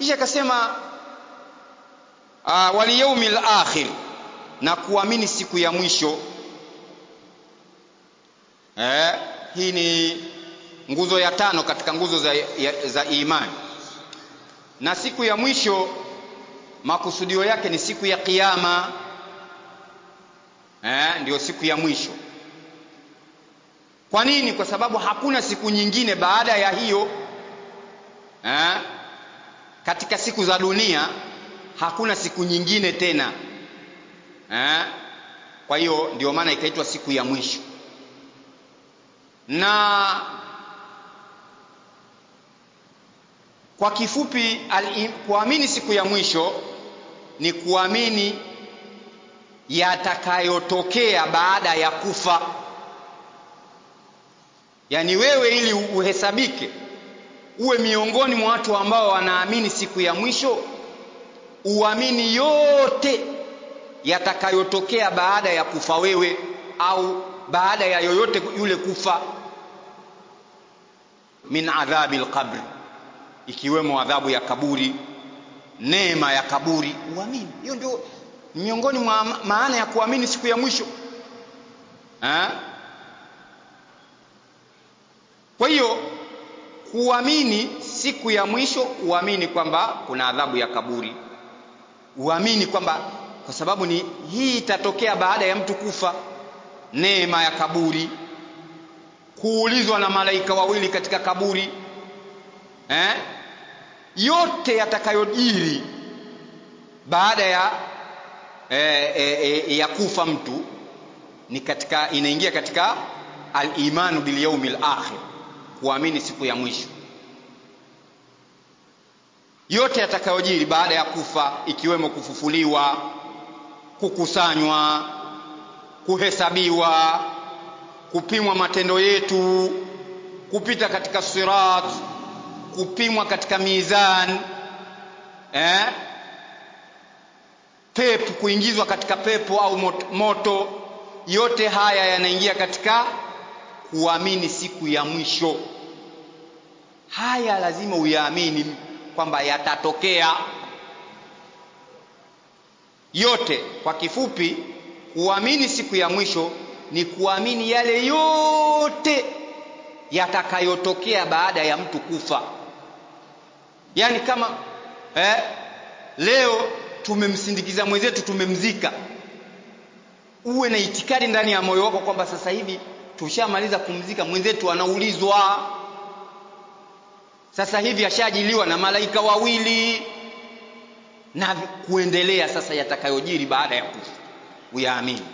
Kisha akasema wal yawmil akhir, na kuamini siku ya mwisho. Hii ni nguzo ya 5 katika nguzo za imani. Na siku ya mwisho makusudio yake ni siku ya kiyama. Ndio siku ya mwisho. Kwa nini? Kwa sababu hakuna siku nyingine baada ya hiyo. Katika siku za dunia hakuna siku nyingine tena. Kwa hiyo ndio maana ikaitwa siku ya mwisho. Na kwa kifupi, kuamini siku ya mwisho ni kuamini yatakayotokea baada ya kufa. Yaani wewe ili uhesabike, uwe miongoni mwa watu ambao wanaamini siku ya mwisho, uamini yote yatakayotokea baada ya kufa wewe, au baada ya yoyote yule kufa. Min adhabil qabr, ikiwemo adhabu ya kaburi, neema ya kaburi, uamini. Hiyo ndio miongoni mwa maana ya kuamini siku ya mwisho. Kwa hiyo kuamini siku ya mwisho, uamini kwamba kuna adhabu ya kaburi, uamini kwamba kwa sababu ni hii itatokea baada ya mtu kufa, neema ya kaburi, kuulizwa na malaika wawili katika kaburi, yote yatakayojiri baada ya kufa mtu ni katika, inaingia katika al-imanu bil yawmil akhir, kuamini siku ya mwisho. Yote yatakayojiri baada ya kufa, ikiwemo kufufuliwa, kukusanywa, kuhesabiwa, kupimwa matendo yetu, kupita katika sirat, kupimwa katika mizan, pepo, kuingizwa katika pepo au moto. Yote haya yanaingia katika kuamini siku ya mwisho. Haya lazima uyaamini kwamba yatatokea yote. Kwa kifupi, kuamini siku ya mwisho ni kuamini yale yote yatakayotokea baada ya mtu kufa. Yaani kama leo tumemsindikiza mwenzetu, tumemzika, uwe na itikadi ndani ya moyo wako kwamba sasa hivi tushamaliza kumzika mwenzetu, anaulizwa sasa hivi, ashajiliwa na malaika wawili, na kuendelea sasa yatakayojiri baada ya kufa, uyaamini.